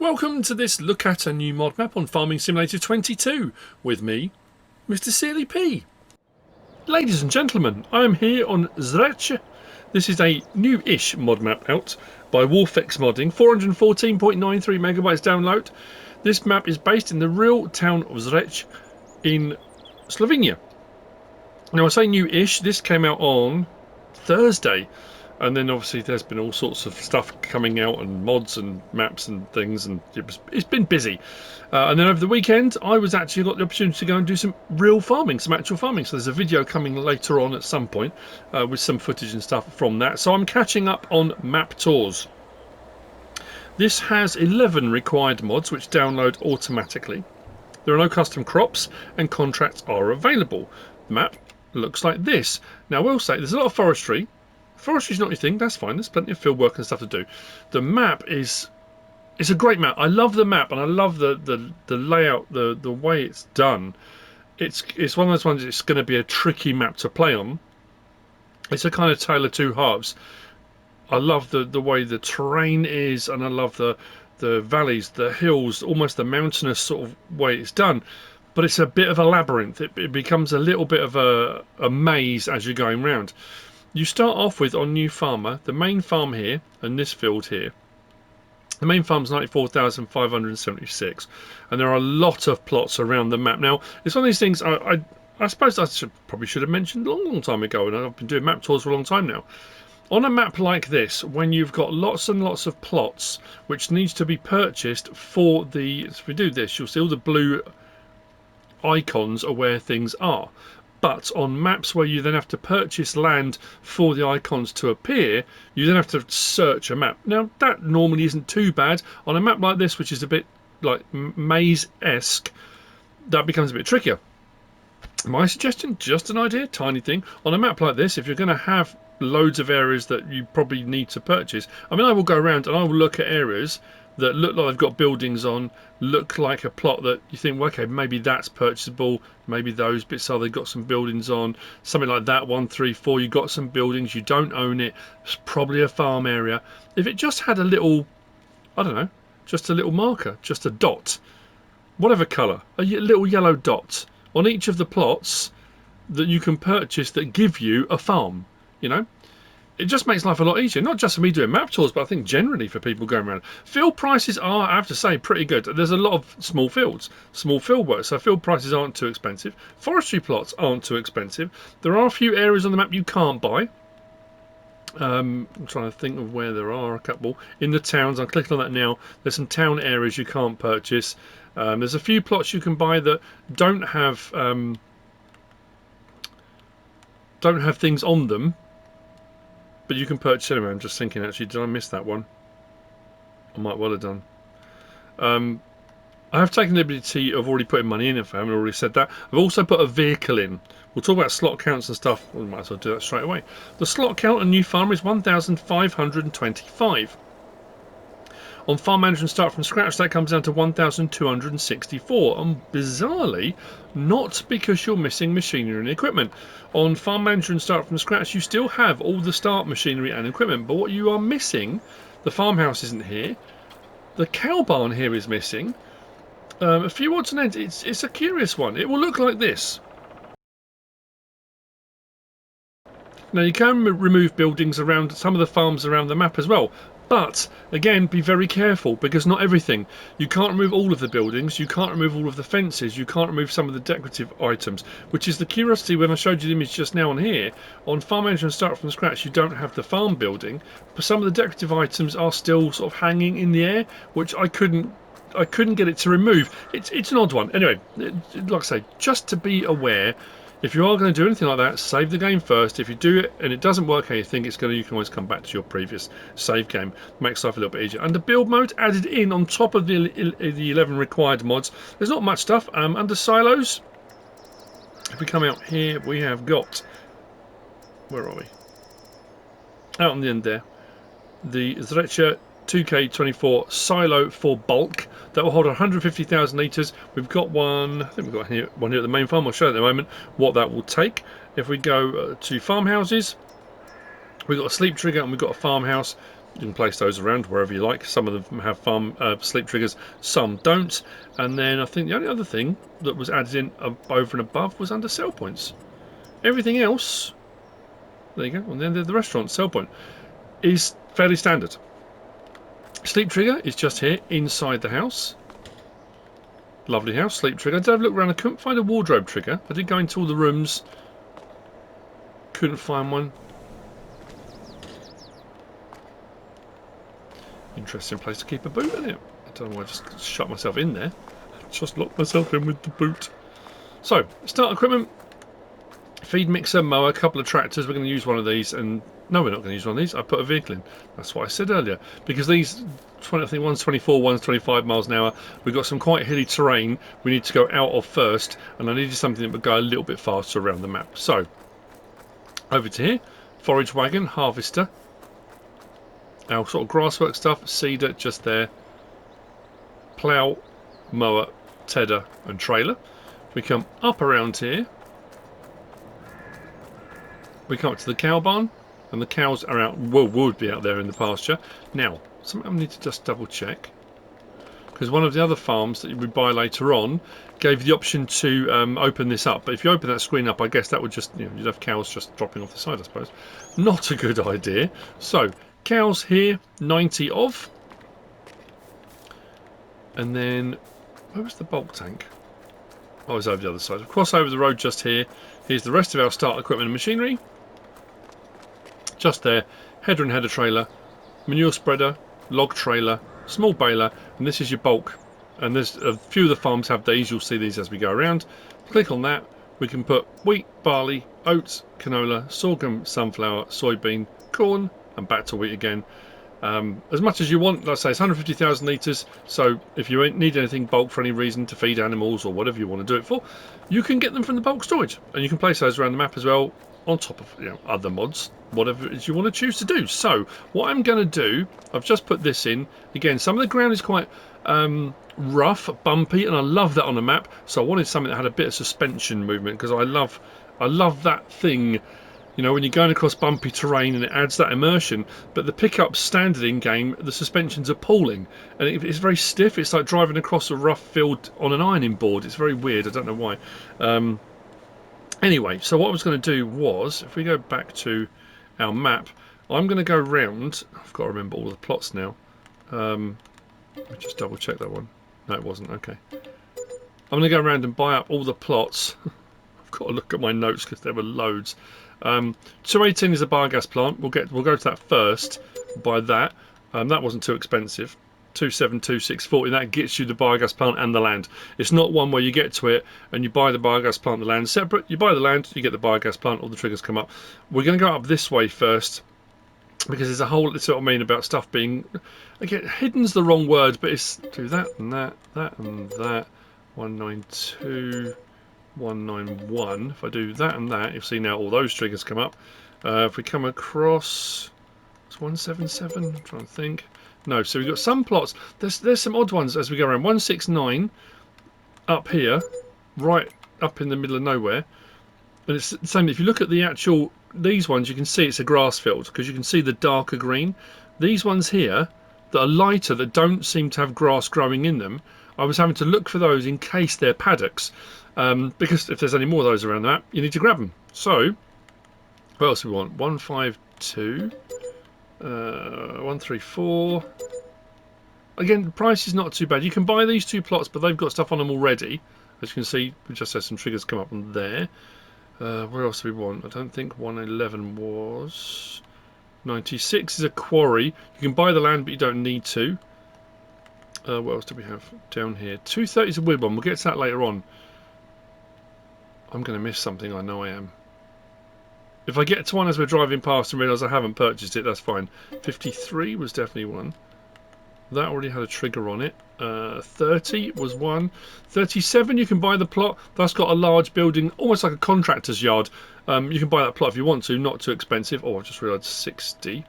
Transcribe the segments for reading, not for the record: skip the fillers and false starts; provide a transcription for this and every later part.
Welcome to this look at a new mod map on Farming Simulator 22 with me, MrSealyp. Ladies and gentlemen, I am here on Zreče. This is a new-ish mod map out by WOLFex Modding, 414.93 megabytes download. This map is based in the real town of Zreče in Slovenia. Now I say new-ish, this came out on Thursday. And then obviously there's been all sorts of stuff coming out and mods and maps and things, and it's been busy. And then over the weekend I was actually got the opportunity to go and do some real farming, some actual farming. So there's a video coming later on at some point with some footage and stuff from that. So I'm catching up on map tours. This has 11 required mods which download automatically. There are no custom crops and contracts are available. The map looks like this. Now I will say there's a lot of forestry. Forestry's not your thing, that's fine, there's plenty of field work and stuff to do. The map is a great map. I love the map and I love the layout, the way it's done. It's one of those ones it's going to be a tricky map to play on. It's a kind of tale of two halves. I love the way the terrain is, and I love the valleys, the hills, almost the mountainous sort of way it's done. But it's a bit of a labyrinth. It becomes a little bit of a maze as you're going round. You start off with, on New Farmer, the main farm here, and this field here. The main farm's 94,576, and there are a lot of plots around the map. Now, it's one of these things I suppose I probably should have mentioned a long time ago, and I've been doing map tours for a long time now. On a map like this, when you've got lots and lots of plots, which needs to be purchased for the... If we do this, you'll see all the blue icons are where things are. But on maps where you then have to purchase land for the icons to appear, you then have to search a map. Now, that normally isn't too bad. On a map like this, which is a bit like maze-esque, that becomes a bit trickier. My suggestion, just an idea, tiny thing. On a map like this, if you're going to have loads of areas that you probably need to purchase, I mean, I will go around and I will look at areas that look like they've got buildings on, look like a plot that you think, well, okay, maybe that's purchasable, maybe those bits are, they've got some buildings on, something like that, 1, 3, 4, you've got some buildings, you don't own it, it's probably a farm area. If it just had a little, I don't know, just a little marker, just a dot, whatever colour, a little yellow dot on each of the plots that you can purchase that give you a farm, you know? It just makes life a lot easier, not just for me doing map tours, but I think generally for people going around. Field prices are, I have to say, pretty good. There's a lot of small fields, small field work, so field prices aren't too expensive. Forestry plots aren't too expensive. There are a few areas on the map you can't buy. I'm trying to think of where there are a couple. In the towns, I'm clicking on that now. There's some town areas you can't purchase. There's a few plots you can buy that don't have things on them. But you can purchase anyway. I'm just thinking, actually, did I miss that one? I might well have done. I have taken the liberty of already putting money in, if I haven't already said that. I've also put a vehicle in. We'll talk about slot counts and stuff. We might as well do that straight away. The slot count on New Farmer is 1,525. On Farm Manager and Start from Scratch, that comes down to 1,264. And bizarrely, not because you're missing machinery and equipment. On Farm Manager and Start from Scratch, you still have all the start machinery and equipment. But what you are missing, the farmhouse isn't here. The cow barn here is missing. A few odds and ends. It's a curious one. It will look like this. Now, you can remove buildings around some of the farms around the map as well. But, again, be very careful, because not everything. You can't remove all of the buildings, you can't remove all of the fences, you can't remove some of the decorative items, which is the curiosity when I showed you the image just now on here. On Farm Manager and Start from Scratch, you don't have the farm building, but some of the decorative items are still sort of hanging in the air, which I couldn't get it to remove. It's an odd one. Anyway, like I say, just to be aware, if you are going to do anything like that, save the game first. If you do it and it doesn't work how you think it's going to, you can always come back to your previous save game. Makes life a little bit easier. And the build mode added in on top of the 11 required mods. There's not much stuff. Under silos, if we come out here, we have got, where are we? Out on the end there, the Zreče 2K24 silo for bulk that will hold 150,000 litres. We've got one, I think we've got one here at the main farm. I'll show you in a moment what that will take. If we go to farmhouses, we've got a sleep trigger and we've got a farmhouse. You can place those around wherever you like. Some of them have farm sleep triggers, some don't. And then I think the only other thing that was added in over and above was under sell points. Everything else, there you go, on the end of the restaurant, sell point, is fairly standard. Sleep trigger is just here inside the house. Lovely house, sleep trigger. I did have a look around, I couldn't find a wardrobe trigger. I did go into all the rooms, couldn't find one. Interesting place to keep a boot, isn't it? I don't know why I just shut myself in there. Just locked myself in with the boot. So, start equipment. Feed mixer, mower, a couple of tractors. We're going to use one of these, and no, we're not going to use one of these. I put a vehicle in. That's what I said earlier. Because these, I think one's 24, one's 25 miles an hour. We've got some quite hilly terrain we need to go out of first, and I needed something that would go a little bit faster around the map. So, over to here, forage wagon, harvester. Our sort of grasswork stuff, seeder just there. Plough, mower, tedder, and trailer. We come up around here. We come up to the cow barn, and the cows are out, well, would be out there in the pasture. Now, something I need to just double check, because one of the other farms that we buy later on gave you the option to open this up. But if you open that screen up, I guess that would just, you'd have cows just dropping off the side, I suppose. Not a good idea. So, cows here, 90 of. And then, where was the bulk tank? Oh, it's over the other side. We'll cross over the road just here. Here's the rest of our start equipment and machinery. Just there, header and header trailer, manure spreader, log trailer, small baler, and this is your bulk. And there's a few of the farms have these, you'll see these as we go around. Click on that, we can put wheat, barley, oats, canola, sorghum, sunflower, soybean, corn, and back to wheat again. As much as you want, let's say it's 150,000 litres, so if you need anything bulk for any reason to feed animals or whatever you want to do it for, you can get them from the bulk storage, and you can place those around the map as well, on top of other mods, whatever it is you want to choose to do. So what I'm going to do, I've just put this in. Again, some of the ground is quite rough, bumpy, and I love that on the map, so I wanted something that had a bit of suspension movement, because I love that thing. You know, when you're going across bumpy terrain and it adds that immersion, but the pickup standard in game, the suspension's appalling. And it's very stiff, it's like driving across a rough field on an ironing board. It's very weird, I don't know why. Anyway, so what I was going to do was, if we go back to our map, I'm going to go round, I've got to remember all the plots now. Let me just double check that one. No, it wasn't, okay. I'm going to go around and buy up all the plots. I've got to look at my notes because there were loads. 218 is a biogas plant. We'll go to that first. Buy that. That wasn't too expensive. 272, 640. That gets you the biogas plant and the land. It's not one where you get to it and you buy the biogas plant and the land separate. You buy the land, you get the biogas plant. All the triggers come up. We're going to go up this way first because there's a whole. That's what I mean about stuff being. Again, hidden's the wrong word, but it's do that and that, that and that. 192. 191. If I do that and that, you'll see now all those triggers come up. If we come across, it's 177. I'm trying to think. No, so we've got some plots. There's some odd ones as we go around. 169 up here, right up in the middle of nowhere, and it's the same. If you look at the actual these ones, you can see it's a grass field because you can see the darker green. These ones here that are lighter, that don't seem to have grass growing in them, I was having to look for those in case they're paddocks. Because if there's any more of those around the map, you need to grab them. So, what else do we want? 152, 134. Again, the price is not too bad. You can buy these two plots, but they've got stuff on them already. As you can see, we just had some triggers come up on there. Where else do we want? I don't think 111 was. 96 is a quarry. You can buy the land, but you don't need to. What else do we have down here? 230 is a weird one. We'll get to that later on. I'm going to miss something, I know I am. If I get to one as we're driving past and realise I haven't purchased it, that's fine. 53 was definitely one. That already had a trigger on it. 30 was one. 37, you can buy the plot. That's got a large building, almost like a contractor's yard. You can buy that plot if you want to, not too expensive. Oh, I just realised 60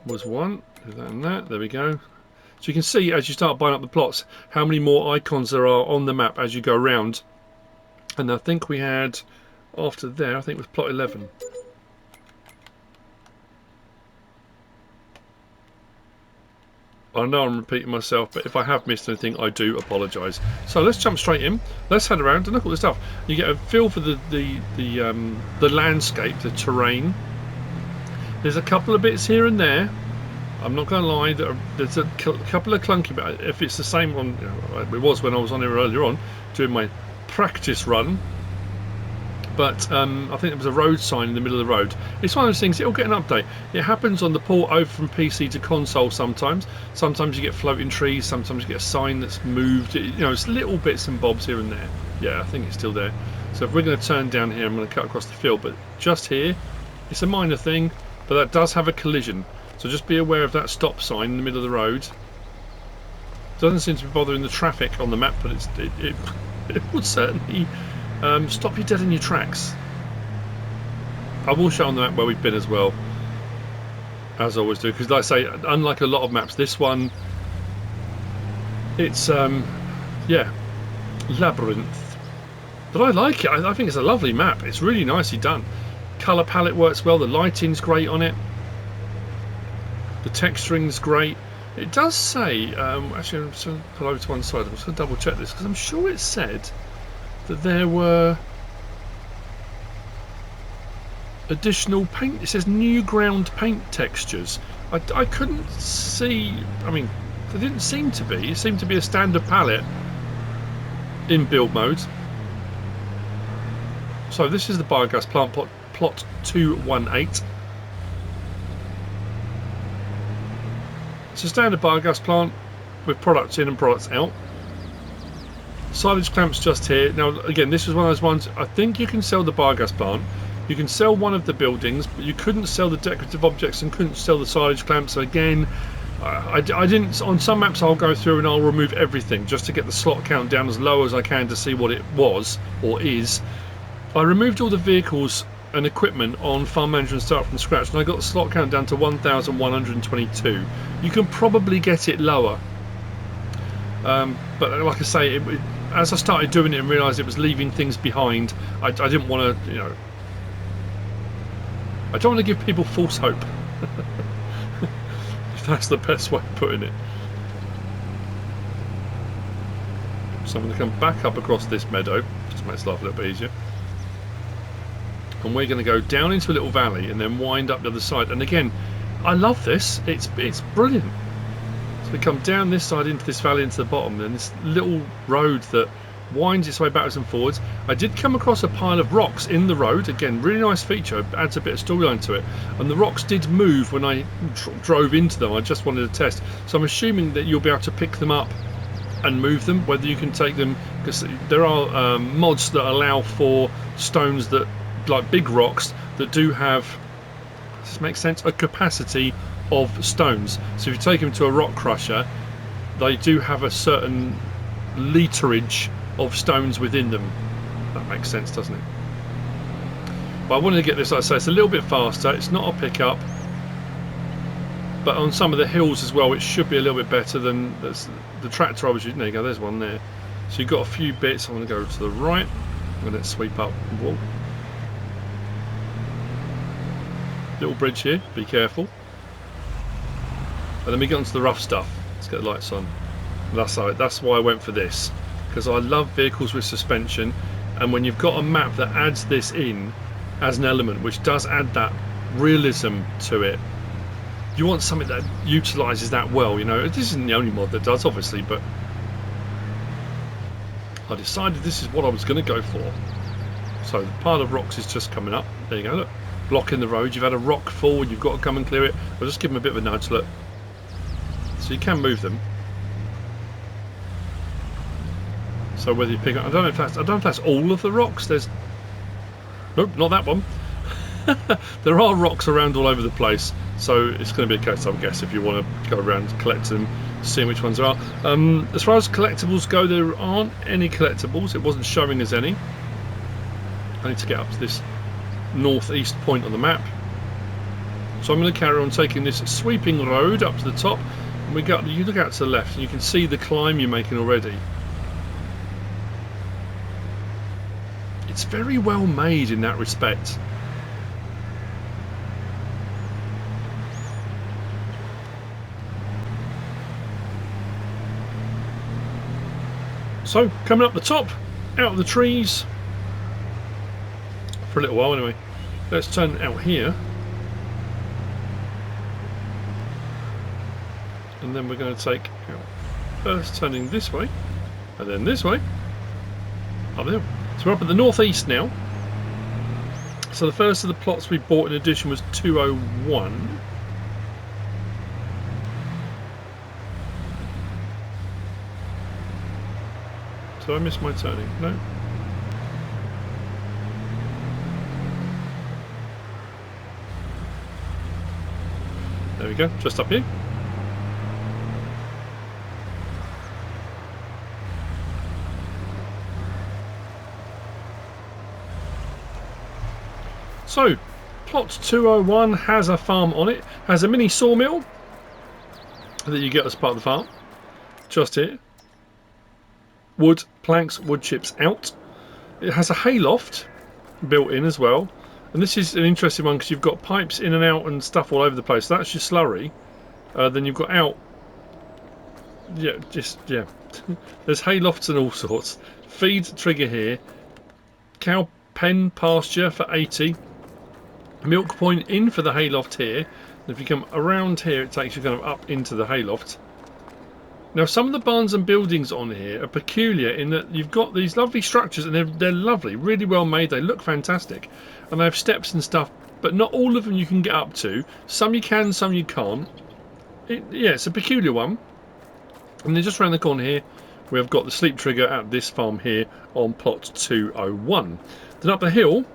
was one. Do that and that. There we go. So you can see as you start buying up the plots how many more icons there are on the map as you go around. And I think we had, after there, I think it was plot 11. I know I'm repeating myself, but if I have missed anything, I do apologise. So let's jump straight in. Let's head around and look at all this stuff. You get a feel for the landscape, the terrain. There's a couple of bits here and there. I'm not going to lie. There's a couple of clunky bits. If it's the same one, you know, it was when I was on here earlier on doing my practice run. But I think there was a road sign in the middle of the road. It's one of those things, it'll get an update. It happens on the port over from PC to console sometimes. Sometimes you get floating trees, sometimes you get a sign that's moved. You know, it's little bits and bobs here and there. Yeah, I think it's still there. So if we're going to turn down here, I'm going to cut across the field. But just here, it's a minor thing, but that does have a collision. So just be aware of that stop sign in the middle of the road. Doesn't seem to be bothering the traffic on the map, but it would certainly... stop you dead in your tracks. I will show on the map where we've been as well, as I always do, because like I say, unlike a lot of maps, this one, it's yeah, labyrinth, but I like it. I think it's a lovely map. It's really nicely done. Colour palette works well, the lighting's great on it, the texturing's great. It does say, actually I'm just going to pull over to one side, I'm just going to double check this because I'm sure it said that there were additional paint. It says new ground paint textures. I couldn't see, I mean, there didn't seem to be. It seemed to be a standard palette in build mode. So this is the biogas plant, plot 218. It's a standard biogas plant with products in and products out. Silage clamps just here. Now again, this is one of those ones, I think you can sell the biogas plant, you can sell one of the buildings, but you couldn't sell the decorative objects and couldn't sell the silage clamps. So again, I didn't, on some maps I'll go through and I'll remove everything just to get the slot count down as low as I can to see what it was or is. I removed all the vehicles and equipment on farm management start from scratch, and I got the slot count down to 1,122. You can probably get it lower, but like I say, as I started doing it and realised it was leaving things behind, I didn't want to, you know, I don't want to give people false hope. If that's the best way of putting it. So I'm going to come back up across this meadow, just makes life a little bit easier. And we're going to go down into a little valley and then wind up the other side. And again, I love this. It's brilliant. So we come down this side into this valley into the bottom, and this little road that winds its way backwards and forwards. I did come across a pile of rocks in the road. Again, really nice feature, adds a bit of storyline to it. And the rocks did move when I drove into them. I just wanted to test. So I'm assuming that you'll be able to pick them up and move them, whether you can take them, because there are mods that allow for stones that, like big rocks, that do have, does this make sense, a capacity of stones. So if you take them to a rock crusher, they do have a certain literage of stones within them. That makes sense, doesn't it? But I wanted to get this, like I say, it's a little bit faster. It's not a pickup, but on some of the hills as well, it should be a little bit better than the tractor I was using. There you go, there's one there. So you've got a few bits. I'm going to go to the right. I'm going to sweep up. Whoa. Little bridge here, be careful. And then we get onto the rough stuff. Let's get the lights on. That's why I went for this, because I love vehicles with suspension, and when you've got a map that adds this in as an element, which does add that realism to it, you want something that utilises that well. You know, this isn't the only mod that does, obviously, but I decided this is what I was going to go for. So the pile of rocks is just coming up. There you go, look. Blocking the road. You've had a rock fall, you've got to come and clear it. I'll just give them a bit of a nudge, look. So you can move them. So whether you pick up, I don't know if that's all of the rocks. There's, nope, not that one. There are rocks around all over the place, so it's going to be a case, I guess, if you want to go around collecting them, seeing which ones there are. As far as collectibles go, there aren't any collectibles. It wasn't showing us any. I need to get up to this northeast point on the map, so I'm going to carry on taking this sweeping road up to the top, and we got, you look out to the left and you can see the climb you're making already. It's very well made in that respect. So coming up the top, out of the trees, for a little while anyway. Let's turn out here. And then we're going to take out, first turning this way, and then this way, up there. So we're up at the northeast now. So the first of the plots we bought in addition was 201. Did I miss my turning? No. There we go, just up here. So, plot 201 has a farm on it, has a mini sawmill that you get as part of the farm, just here. Wood, planks, wood chips out. It has a hayloft built in as well. And this is an interesting one because you've got pipes in and out and stuff all over the place. So that's your slurry. Then you've got out. Yeah, there's haylofts and all sorts. Feed trigger here. Cow pen pasture for 80. Milk point in for the hayloft here. And if you come around here, it takes you kind of up into the hayloft. Now, some of the barns and buildings on here are peculiar in that you've got these lovely structures, and they're lovely, really well made. They look fantastic, and they have steps and stuff. But not all of them you can get up to. Some you can, some you can't. Yeah, it's a peculiar one. And then just around the corner here, we've got the sleep trigger at this farm here on plot 201. Then up the hill.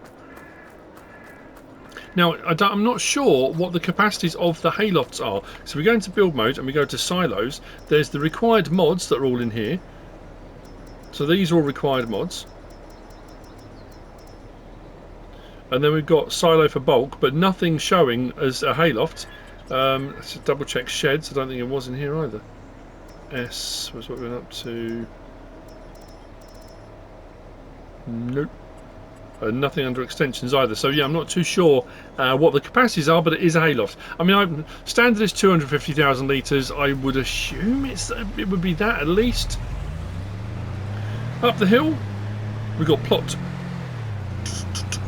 Now, I'm not sure what the capacities of the haylofts are. So we go into build mode and we go to silos. There's the required mods that are all in here. So these are all required mods. And then we've got silo for bulk, but nothing showing as a hayloft. Let's just double check sheds. I don't think it was in here either. S was what we went up to. Nope. Nothing under extensions either. So yeah, I'm not too sure what the capacities are, but it is a hayloft. I mean, standard is 250,000 litres. I would assume it would be that at least. Up the hill, we've got plot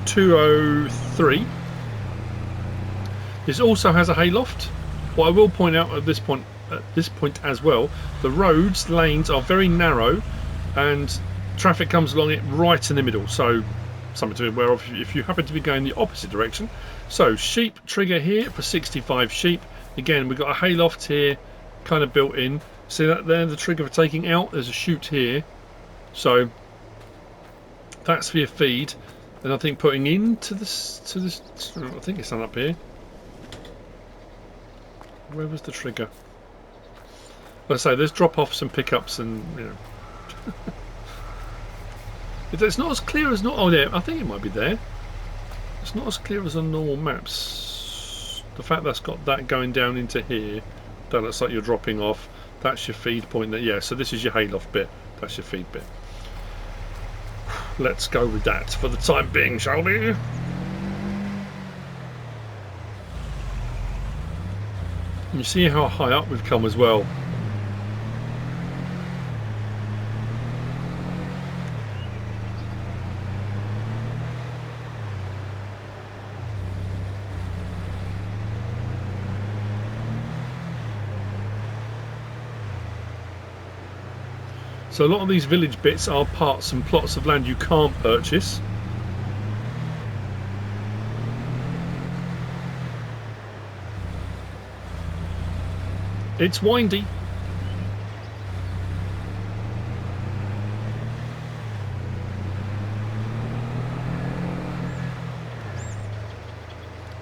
203. This also has a hayloft. What I will point out at this point as well, the roads, lanes are very narrow, and traffic comes along it right in the middle. So something to be aware of if you happen to be going the opposite direction. So sheep trigger here for 65 sheep. Again, we've got a hayloft here, kind of built in. See that there, the trigger for taking out. There's a chute here, so that's for your feed. And I think putting into this, I think it's done up here. Where was the trigger? Let's say there's drop-offs and pickups, and you know. It's not as clear as not. Oh, yeah, I think it might be there. It's not as clear as on normal maps. The fact that's got that going down into here, that looks like you're dropping off. That's your feed point. There, yeah. So this is your hayloft bit. That's your feed bit. Let's go with that for the time being, shall we? And you see how high up we've come as well. So a lot of these village bits are parts and plots of land you can't purchase. It's windy.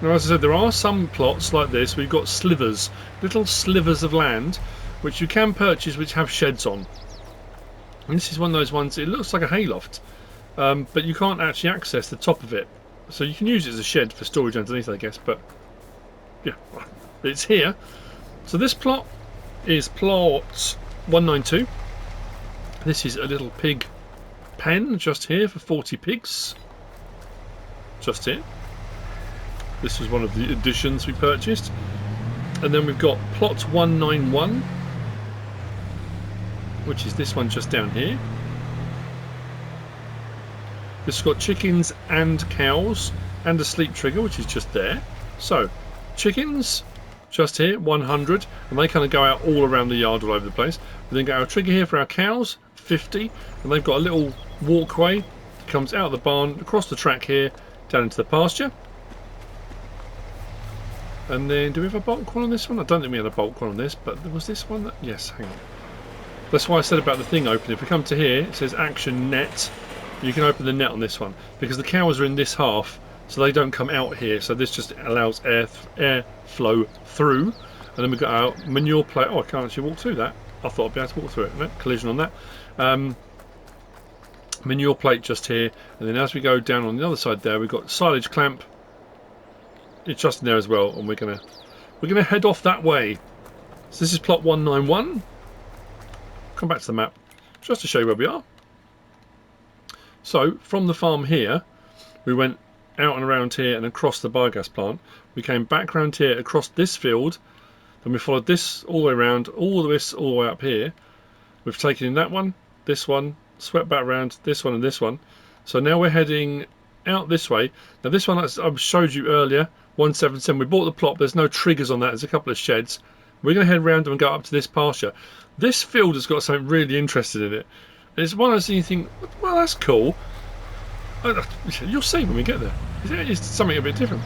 Now, as I said, there are some plots like this where you've got slivers, little slivers of land, which you can purchase, which have sheds on. And this is one of those ones, it looks like a hayloft, but you can't actually access the top of it. So you can use it as a shed for storage underneath, I guess, but yeah, it's here. So this plot is plot 192. This is a little pig pen just here for 40 pigs. Just here. This was one of the additions we purchased. And then we've got plot 191, which is this one just down here. This has got chickens and cows and a sleep trigger, which is just there. So chickens just here, 100, and they kind of go out all around the yard, all over the place. We then got our trigger here for our cows, 50, and they've got a little walkway that comes out of the barn, across the track here, down into the pasture. And then, do we have a bulk one on this one? I don't think we had a bulk one on this, but there was this one that, yes, hang on. That's why I said about the thing open. If we come to here, it says action net. You can open the net on this one, because the cows are in this half, so they don't come out here. So this just allows air flow through. And then we've got our manure plate. Oh, I can't actually walk through that. I thought I'd be able to walk through it. No, collision on that. Manure plate just here, and then as we go down on the other side there, we've got silage clamp. It's just in there as well, and we're gonna head off that way. So this is plot 191. Come back to the map just to show you where we are. So from the farm here, we went out and around here and across the biogas plant. We came back around here across this field, then we followed this all the way around, all the way up here. We've taken in that one, this one, swept back around this one and this one. So now we're heading out this way. Now this one I showed you earlier, 177. We bought the plot. There's no triggers on that. There's a couple of sheds. We're going to head around and go up to this pasture. This field has got something really interesting in it. It's one of those things you think, well, that's cool. You'll see when we get there. It's something a bit different.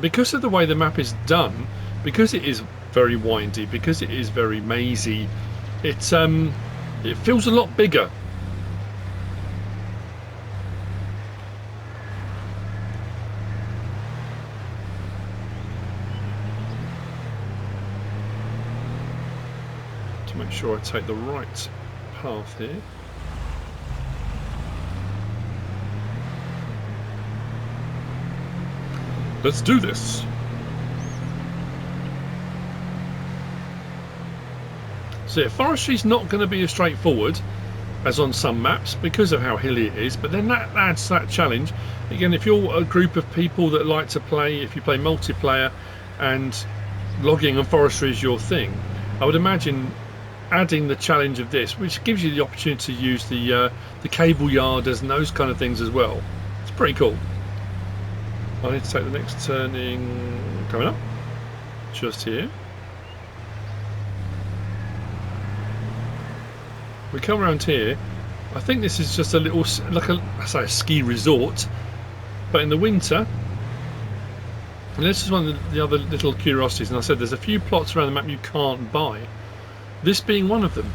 Because of the way the map is done, because it is very windy, because it is very mazy, it feels a lot bigger. To make sure I take the right path here. Let's do this. So yeah, forestry's not going to be as straightforward as on some maps because of how hilly it is, but then that adds that challenge. Again, if you're a group of people that like to play, if you play multiplayer and logging and forestry is your thing, I would imagine adding the challenge of this, which gives you the opportunity to use the cable yarders and those kind of things as well. It's pretty cool. I need to take the next turning coming up, just here. We come around here. I think this is just a little, like I say, a ski resort, but in the winter. And this is one of the other little curiosities. And I said there's a few plots around the map you can't buy. This being one of them.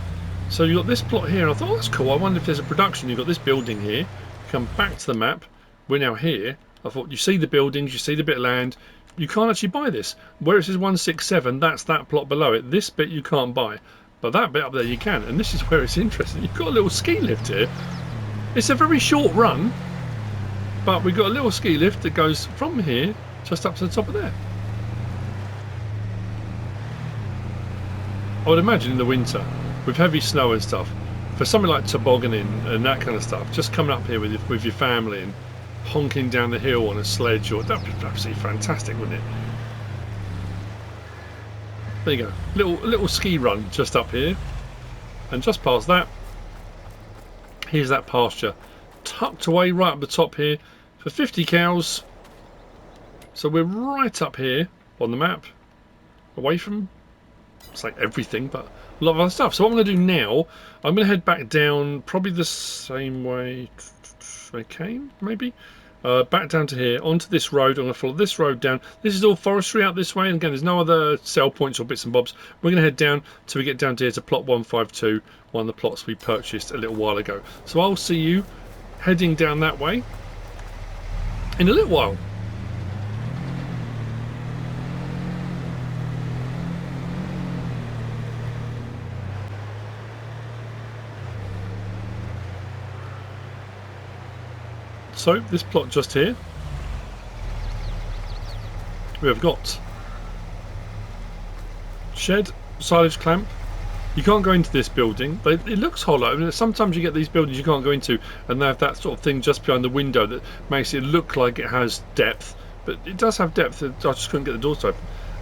So you've got this plot here, and I thought, oh, that's cool. I wonder if there's a production. You've got this building here. You come back to the map. We're now here. I thought, you see the buildings, you see the bit of land. You can't actually buy this. Where it says 167, that's that plot below it. This bit you can't buy. But that bit up there you can. And this is where it's interesting. You've got a little ski lift here. It's a very short run. But we've got a little ski lift that goes from here just up to the top of there. I would imagine in the winter, with heavy snow and stuff, for something like tobogganing and that kind of stuff, just coming up here with your family and honking down the hill on a sledge, or that would be absolutely fantastic, wouldn't it? There you go, little ski run just up here, and just past that, here's that pasture, tucked away right up the top here for 50 cows. So we're right up here on the map, away from, it's like everything, but a lot of other stuff. So what I'm going to do now, I'm going to head back down, probably the same way I came, maybe. Back down to here, onto this road. I'm going to follow this road down. This is all forestry out this way, and again, there's no other sell points or bits and bobs. We're going to head down till we get down to here to plot 152, one of the plots we purchased a little while ago. So I'll see you heading down that way in a little while. So this plot just here, we have got shed, silage clamp. You can't go into this building. It looks hollow. I mean, sometimes you get these buildings you can't go into, and they have that sort of thing just behind the window that makes it look like it has depth. But it does have depth. I just couldn't get the doors to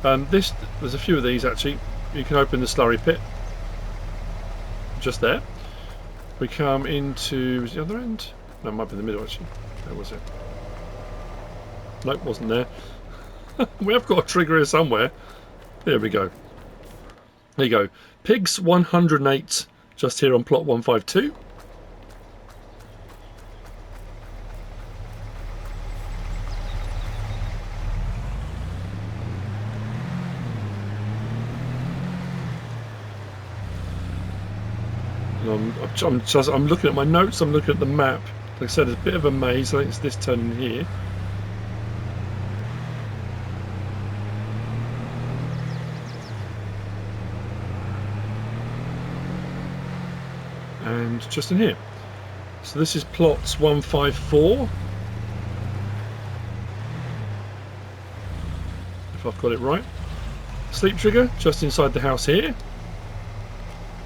open. There's a few of these actually. You can open the slurry pit. just there. We come into, was the other end? No, it might be in the middle actually. Where was it? Nope, wasn't there. We have got a trigger here somewhere. There we go. There you go. Pigs 108 just here on plot 152. I'm looking at my notes, I'm looking at the map. Like I said, it's a bit of a maze. I think it's this turn here. And just in here. So this is plots 154. If I've got it right. Sleep trigger just inside the house here.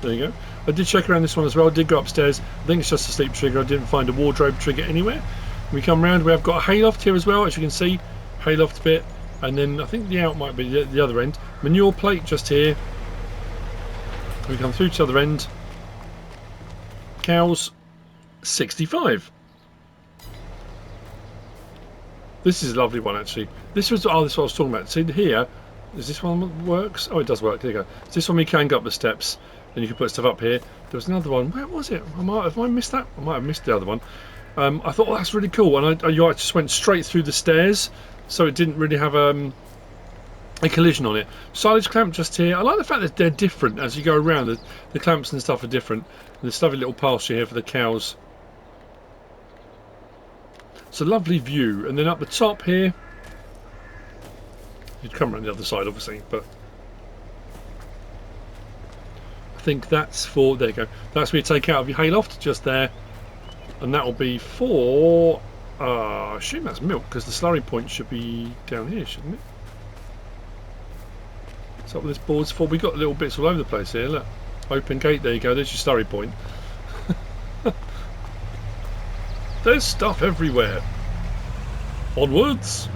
There you go. I did check around this one as well. I did go upstairs. I think it's just a sleep trigger. I didn't find a wardrobe trigger anywhere. We come round. We have got a hayloft here as well, as you can see. Hayloft bit. And then I think the out might be the other end. Manure plate just here. We come through to the other end. Cows 65. This is a lovely one actually. This was this is what I was talking about. See here, is this one that works? Oh, it does work. There you go. So this one we can go up the steps, and you can put stuff up here. There was another one. Where was it? Have I missed that? I might have missed the other one. I thought, oh, that's really cool, and I just went straight through the stairs, so it didn't really have a collision on it. Silage clamp just here. I like the fact that they're different as you go around. The clamps and stuff are different. And there's a lovely little pasture here for the cows. It's a lovely view. And then up the top here, you'd come around the other side obviously, but I think that's for, there you go, that's where you take out of your hayloft, just there. And that will be for, I assume that's milk, because the slurry point should be down here, shouldn't it? That's what this board's for. We got little bits all over the place here. Look, open gate. There you go. There's your slurry point. There's stuff everywhere. Onwards.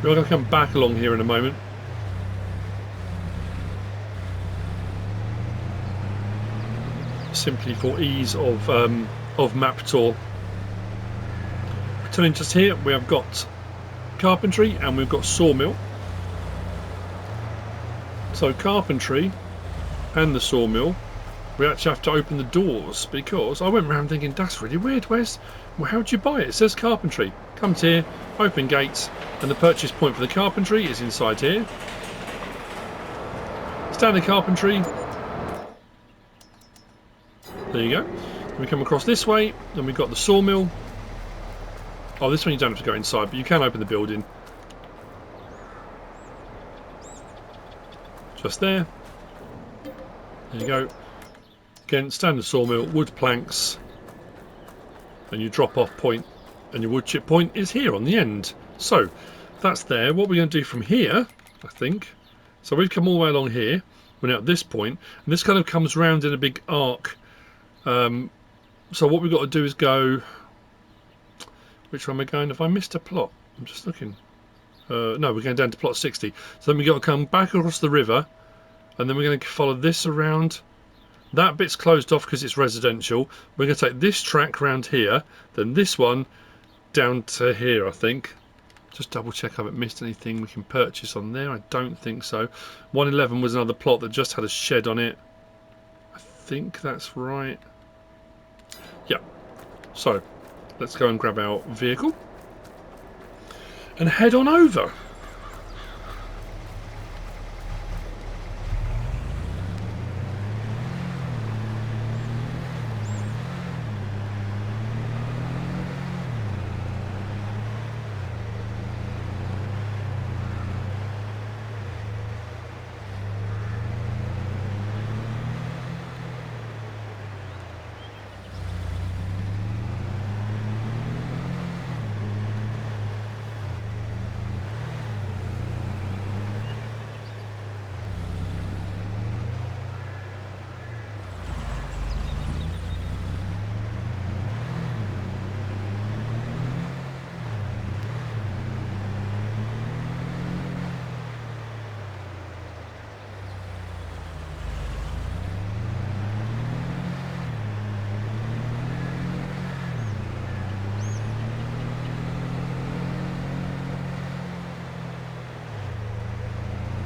We're going to come back along here in a moment. Simply for ease of map tour. Returning just here, we have got carpentry and we've got sawmill. So carpentry and the sawmill, we actually have to open the doors because I went around thinking that's really weird. Well, how do you buy it? It says carpentry. Comes here, open gates, and the purchase point for the carpentry is inside here. Standard carpentry. There you go. We come across this way, then we've got the sawmill. Oh, this one you don't have to go inside, but you can open the building. Just there. There you go. Again, standard sawmill, wood planks, and your drop-off point and your wood chip point is here on the end. So that's there. What we're going to do from here, I think. So we've come all the way along here. We're now at this point, and this kind of comes round in a big arc. So what we've got to do is go. Which one am I going? If I missed a plot, I'm just looking. No, we're going down to plot 60. So then we've got to come back across the river, and then we're going to follow this around. That bit's closed off because it's residential. We're going to take this track round here, then this one down to here, I think. Just double check I haven't missed anything we can purchase on there. I don't think so. 111 was another plot that just had a shed on it. I think that's right. Yeah. So let's go and grab our vehicle and head on over.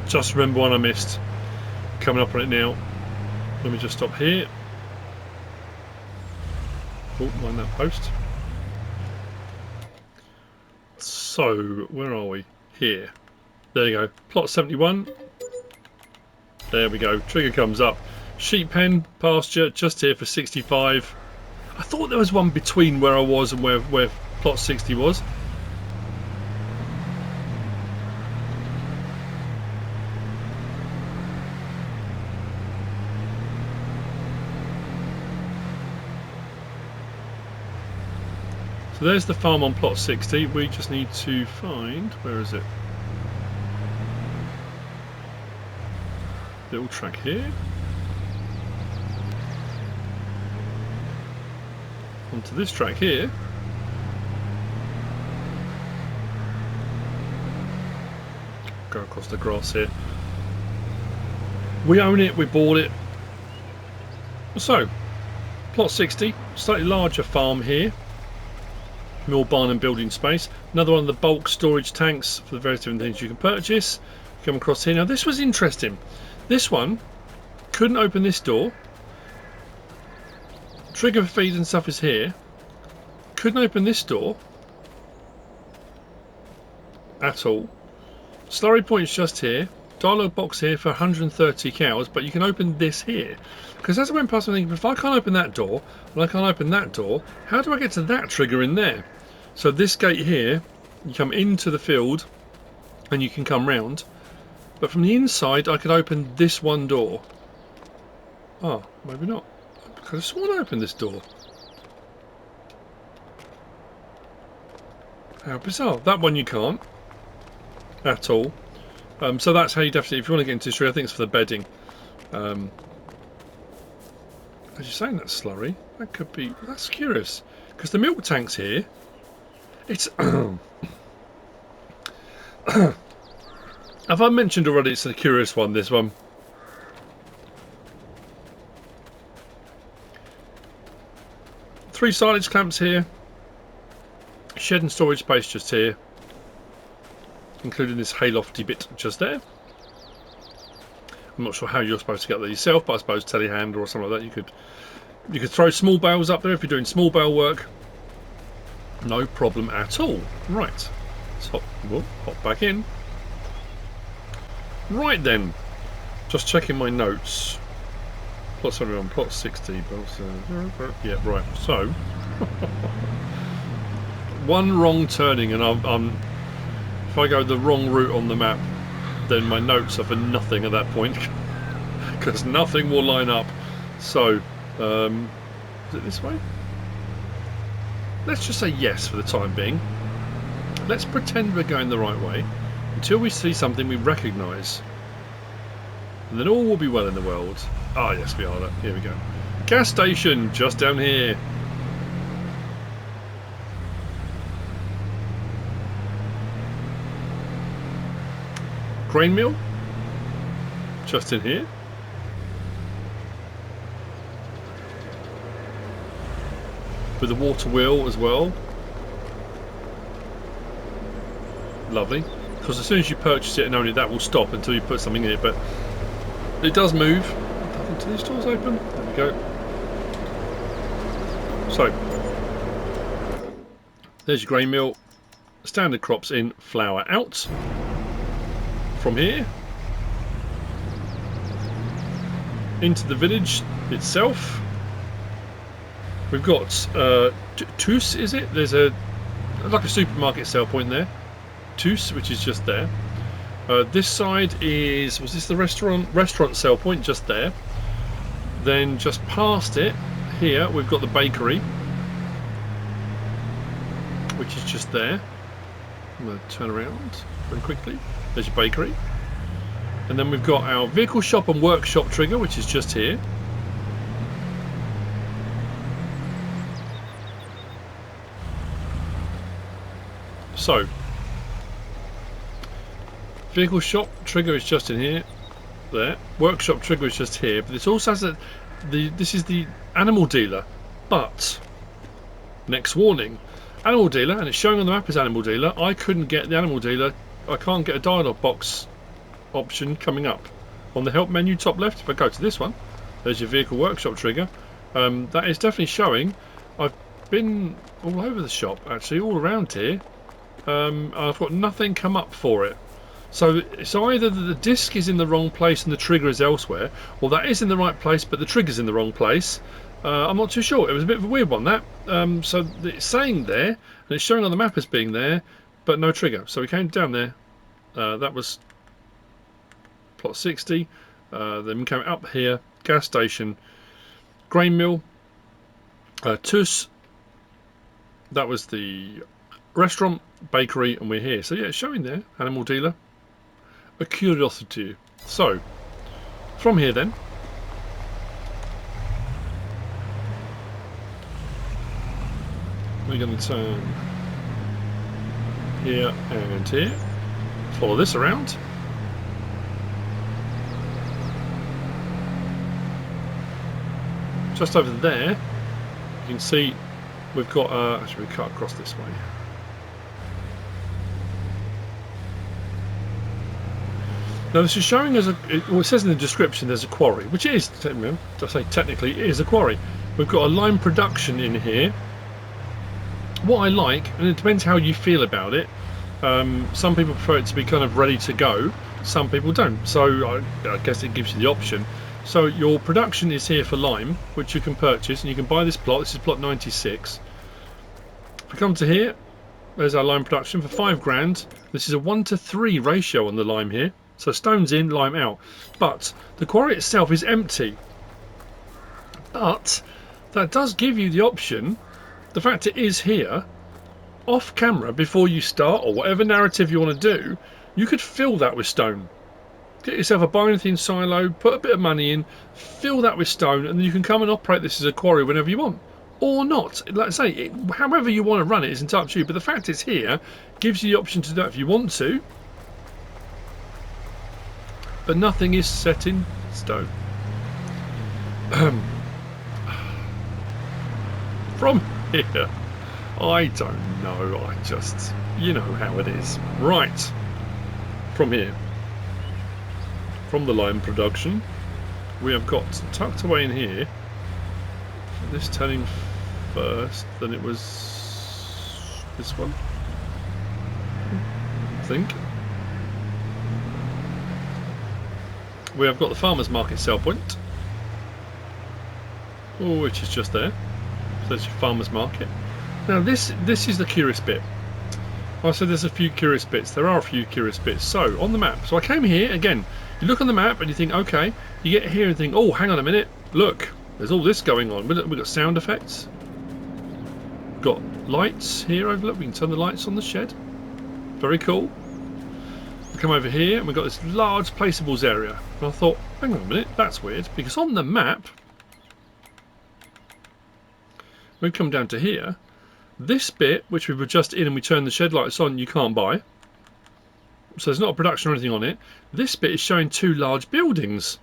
Just remember one I missed. Coming up on it now. Let me just stop here. Oh, mind that post. So, where are we? Here. There you go. Plot 71. There we go. Trigger comes up. Sheep pen, pasture, just here for 65. I thought there was one between where I was and where plot 60 was. So there's the farm on plot 60. We just need to find, where is it? Little track here. Onto this track here. Go across the grass here. We own it, we bought it. So, plot 60, slightly larger farm here. More barn and building space. Another one of the bulk storage tanks for the various different things you can purchase. Come across here. Now this was interesting. This one couldn't open this door. Trigger for feed and stuff is here. Couldn't open this door at all. Slurry point is just here. Dialogue box here for 130 cows, but you can open this here. Because as I went past, I'm thinking, if I can't open that door and I can't open that door, how do I get to that trigger in there? So this gate here, you come into the field and you can come round. But from the inside, I could open this one door. Oh, maybe not. I could have sworn I opened this door. How bizarre. That one you can't. At all. So that's how you definitely, if you want to get into this tree, I think it's for the bedding. As you're saying that slurry, that could be, that's curious. Because the milk tank's here. It's... Have I mentioned already it's a curious one, this one? Three silage clamps here. Shed and storage space just here. Including this haylofty bit just there. I'm not sure how you're supposed to get there yourself, but I suppose telehandler or something like that. You could throw small bales up there if you're doing small bale work. No problem at all. Right. So hop back in. Right then. Just checking my notes. Plot 71, plot 60. Yeah, right. So one wrong turning and I'm if I go the wrong route on the map, then my notes are for nothing at that point, because nothing will line up. So, is it this way? Let's just say yes for the time being. Let's pretend we're going the right way until we see something we recognise, and then all will be well in the world. Ah, yes, we are. Here we go. Gas station just down here. Grain mill, just in here. With a water wheel as well. Lovely. Because as soon as you purchase it and only that will stop until you put something in it, but it does move. Until these doors open. There we go. So, there's your grain mill. Standard crops in, flour out. From here into the village itself, we've got Toos, is it? There's like a supermarket sale point there. Toos, which is just there. This side was this the restaurant sale point just there? Then just past it here we've got the bakery, which is just there. I'm going to turn around very quickly. There's your bakery. And then we've got our vehicle shop and workshop trigger, which is just here. So, vehicle shop trigger is just in here. There. Workshop trigger is just here. But this also has this is the animal dealer. But, next warning. Animal dealer, and it's showing on the map as animal dealer. I couldn't get the animal dealer. I can't get a dialogue box option coming up on the help menu top left. If I go to this one, there's your vehicle workshop trigger. That is definitely showing. I've been all over the shop, actually, all around here. I've got nothing come up for it. So it's either that the disc is in the wrong place and the trigger is elsewhere, or that is in the right place but the trigger's in the wrong place. I'm not too sure. It was a bit of a weird one, that. So it's saying there, and it's showing on the map as being there, but no trigger. So we came down there. That was plot 60. Then we came up here, gas station, grain mill, TUS. That was the restaurant, bakery, and we're here. So yeah, it's showing there, animal dealer. A curiosity. So, from here then, we're going to turn here and here. Follow this around. Just over there, you can see we've got, actually we cut across this way. Now this is showing as well, it says in the description there's a quarry, which it is, I say technically it is a quarry. We've got a lime production in here. What I like, and it depends how you feel about it, some people prefer it to be kind of ready to go, some people don't. So I guess it gives you the option. So your production is here for lime, which you can purchase, and you can buy this plot. This is plot 96. If we come to here, there's our lime production for 5 grand. This is a 1:3 ratio on the lime here. So stones in, lime out. But the quarry itself is empty. But that does give you the option, the fact it is here, off camera before you start, or whatever narrative you want to do, you could fill that with stone. Get yourself a biomass silo, put a bit of money in, fill that with stone, and then you can come and operate this as a quarry whenever you want. Or not. Like I say, however you want to run it is entirely up to you. But the fact it's here gives you the option to do that if you want to. But nothing is set in stone. From here, I don't know. I just, you know how it is. Right. From here, from the lime production, we have got tucked away in here. This turning first, then it was this one, I think. We have got the farmer's market sell point, which is just there. So there's your farmer's market. Now this is the curious bit. I said there's a few curious bits. There are a few curious bits. So on the map, so I came here again. You look on the map and you think, okay. You get here and think, oh, hang on a minute. Look, there's all this going on. We've got sound effects. We've got lights here. Overlook. We can turn the lights on the shed. Very cool. We come over here and we've got this large placeables area. And I thought, hang on a minute, that's weird, because on the map, we come down to here. This bit, which we were just in and we turn the shed lights on, you can't buy. So there's not a production or anything on it. This bit is showing 2 large buildings.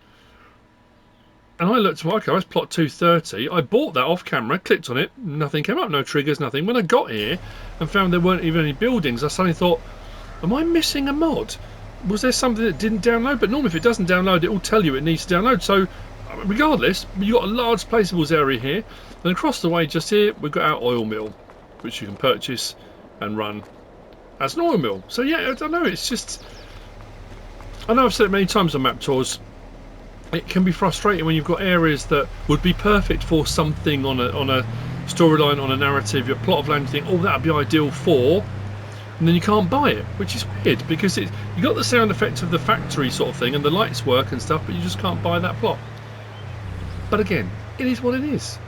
And I looked, okay, that's plot 230. I bought that off camera, clicked on it, nothing came up, no triggers, nothing. When I got here and found there weren't even any buildings, I suddenly thought, am I missing a mod? Was there something that didn't download? But normally if it doesn't download, it will tell you it needs to download. So regardless, you've got a large placeables area here. And across the way, just here, we've got our oil mill, which you can purchase and run as an oil mill. So yeah, I don't know, it's just, I know I've said it many times on map tours, it can be frustrating when you've got areas that would be perfect for something on a storyline, on a narrative, your plot of land, you think, oh, that'd be ideal for, and then you can't buy it, which is weird, because you got the sound effect of the factory sort of thing and the lights work and stuff, but you just can't buy that plot. But again, it is what it is.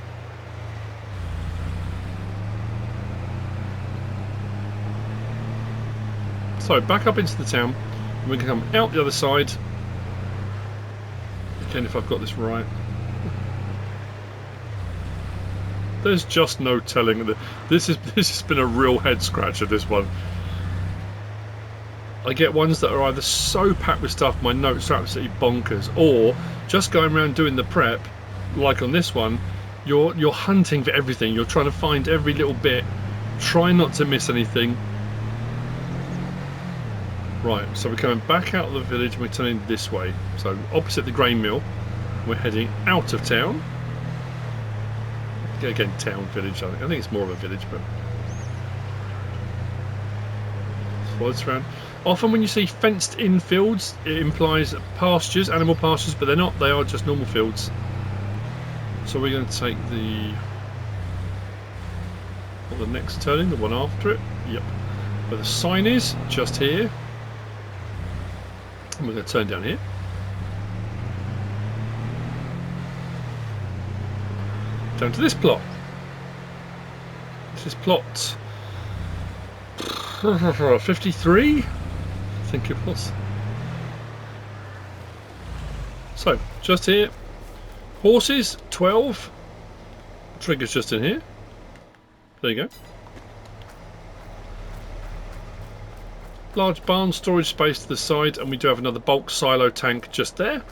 So back up into the town, and we can come out the other side. Again, if I've got this right, there's just no telling. This has been a real head scratcher, this one. I get ones that are either so packed with stuff, my notes are absolutely bonkers, or just going around doing the prep, like on this one, you're hunting for everything. You're trying to find every little bit, try not to miss anything. Right, so we're coming back out of the village and we're turning this way. So opposite the grain mill, we're heading out of town. Again, town, village, I think it's more of a village, but... It's around. Often when you see fenced in fields, it implies pastures, animal pastures, but they're not, they are just normal fields. So we're going to take the next turning, the one after it. Yep. Where the sign is, just here. And we're going to turn down here. Down to this plot. This is plot 53, I think it was. So, just here. Horses, 12. Trigger's just in here. There you go. Large barn, storage space to the side, and we do have another bulk silo tank just there.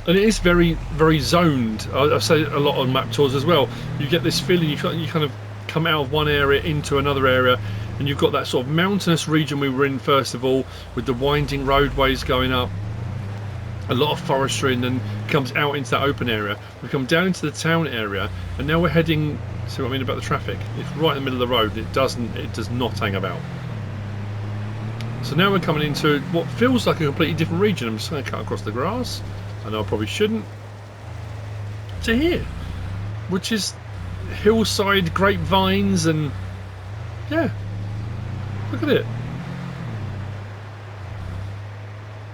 And it is very, very zoned. I say a lot on map tours as well. You get this feeling you kind of come out of one area into another area, and you've got that sort of mountainous region we were in first of all, with the winding roadways going up, a lot of forestry, and then comes out into that open area. We come down into the town area, and now we're heading. See what I mean about the traffic? It's right in the middle of the road. It does not hang about. So now we're coming into what feels like a completely different region. I'm just going to cut across the grass. I know I probably shouldn't. To here, which is hillside grapevines, and yeah, look at it.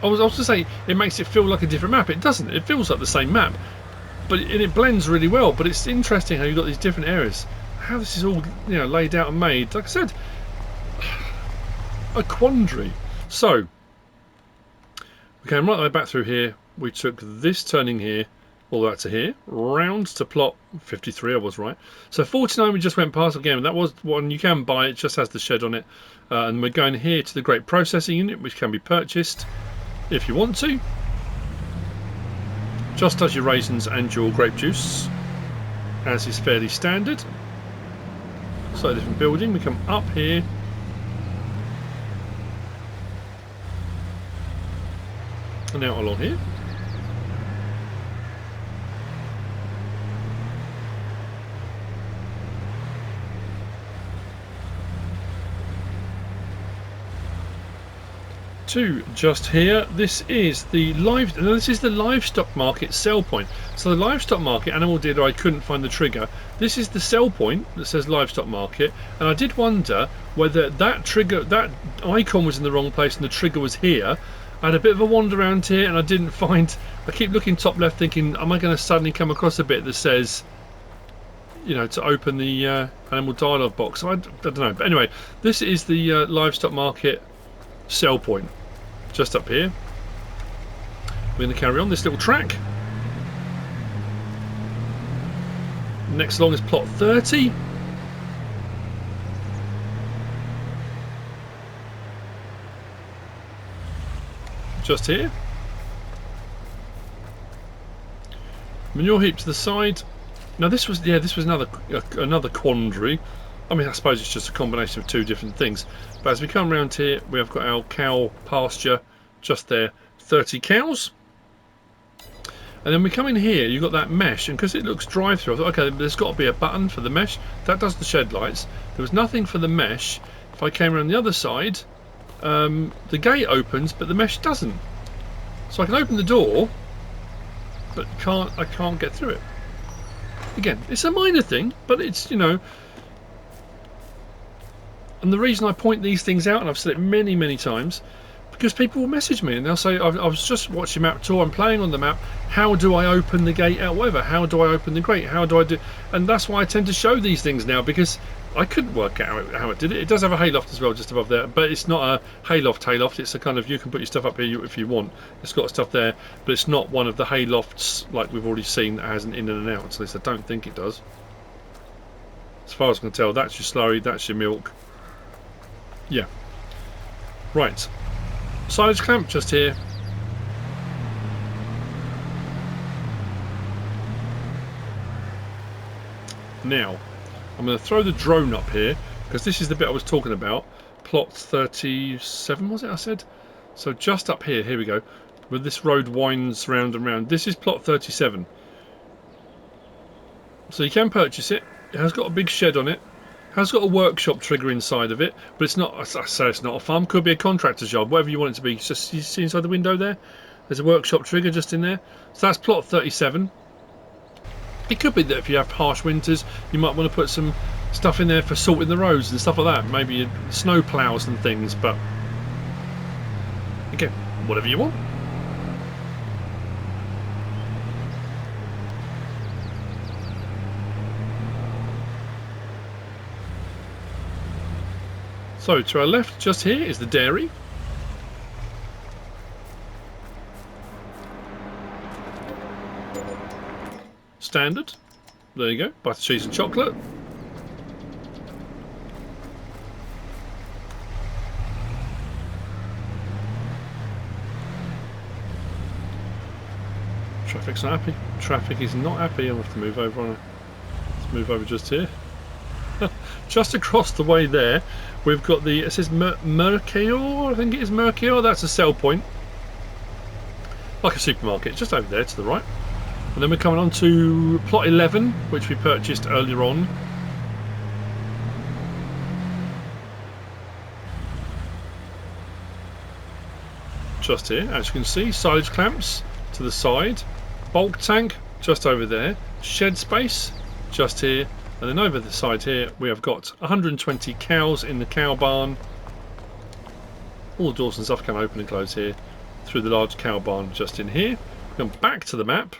I was to say it makes it feel like a different map. It doesn't. It feels like the same map, but it blends really well. But it's interesting how you've got these different areas. How this is all, you know, laid out and made. Like I said, a quandary. So we came right the way back through here. We took this turning here, all the way to here, round to plot 53. I was right. So 49 we just went past again. That was one you can buy. It just has the shed on it. And we're going here to the Grape processing unit, which can be purchased if you want to. Just does your raisins and your grape juice, as is fairly standard. So different building. We come up here. And out along here. To just here, this is the livestock market sell point. So the livestock market, animal dealer, I couldn't find the trigger. This is the sell point that says livestock market, and I did wonder whether that trigger, that icon was in the wrong place and the trigger was here. I had a bit of a wander around here and I didn't find. I keep looking top left, thinking, am I going to suddenly come across a bit that says, you know, to open the animal dialogue box? So I don't know. But anyway, this is the livestock market sell point. Just up here. We're going to carry on this little track. Next along is plot 30. Just here. Manure heap to the side. Now this was another quandary. I mean, I suppose it's just a combination of two different things. But as we come around here, we have got our cow pasture just there, 30 cows. And then we come in here, you've got that mesh, and because it looks drive-through, I thought, okay, there's got to be a button for the mesh. That does the shed lights. There was nothing for the mesh. If I came around the other side, the gate opens, but the mesh doesn't. So I can open the door, but I can't get through it. Again, it's a minor thing, but it's, you know. And the reason I point these things out, and I've said it many, many times, because people will message me and they'll say, I was just watching map tour, I'm playing on the map, how do I open the gate out, whatever, how do I open the grate, how do I do, and that's why I tend to show these things now, because I couldn't work out how it did it. It does have a hayloft as well just above there, but it's not a hayloft, it's a kind of, you can put your stuff up here if you want, it's got stuff there, but it's not one of the haylofts like we've already seen that has an in and an out, at least I don't think it does. As far as I can tell, that's your slurry, that's your milk. Yeah. Right. Silage clamp just here. Now, I'm going to throw the drone up here because this is the bit I was talking about. Plot 37 was it I said? So just up here, here we go, where this road winds round and round. This is plot 37. So you can purchase it. It has got a big shed on it. Has got a workshop trigger inside of it, but it's not. I say it's not a farm. Could be a contractor's job, whatever you want it to be. Just, you see inside the window there. There's a workshop trigger just in there. So that's plot 37. It could be that if you have harsh winters, you might want to put some stuff in there for salting the roads and stuff like that. Maybe snow plows and things. But again, whatever you want. So to our left, just here, is the dairy. Standard. There you go. Butter, cheese and chocolate. Traffic's not happy. Traffic is not happy. I'll have to move over on it. Let's move over just here. Just across the way there, we've got the, it says Mercure, I think it is Mercure, that's a sell point. Like a supermarket, just over there to the right. And then we're coming on to plot 11, which we purchased earlier on. Just here, as you can see, silage clamps to the side. Bulk tank, just over there. Shed space, just here. And then over the side here, we have got 120 cows in the cow barn. All the doors and stuff can open and close here through the large cow barn just in here. Come back to the map.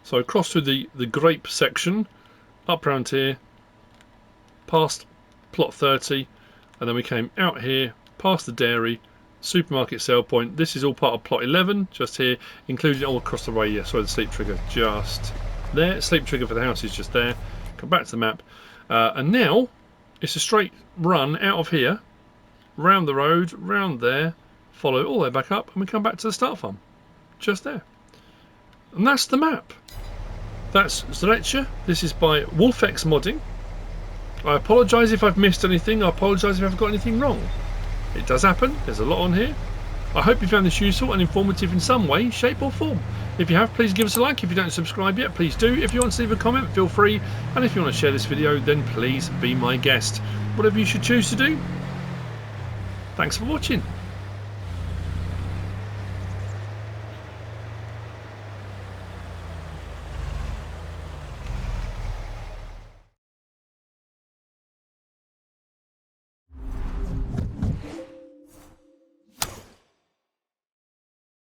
So across through the grape section, up around here, past plot 30, and then we came out here, past the dairy, supermarket sale point. This is all part of plot 11, just here, including all across the way. Yeah, sorry, the sleep trigger just there. Sleep trigger for the house is just there. Come back to the map, and now it's a straight run out of here, round the road, round there, follow all the way back up, and we come back to the start farm, just there. And that's the map. That's Zreče. This is by WOLFex Modding. I apologise if I've missed anything. I apologise if I've got anything wrong. It does happen. There's a lot on here. I hope you found this useful and informative in some way, shape or form. If you have, please give us a like. If you don't subscribe yet, please do. If you want to leave a comment, feel free. And if you want to share this video, then please be my guest. Whatever you should choose to do. Thanks for watching.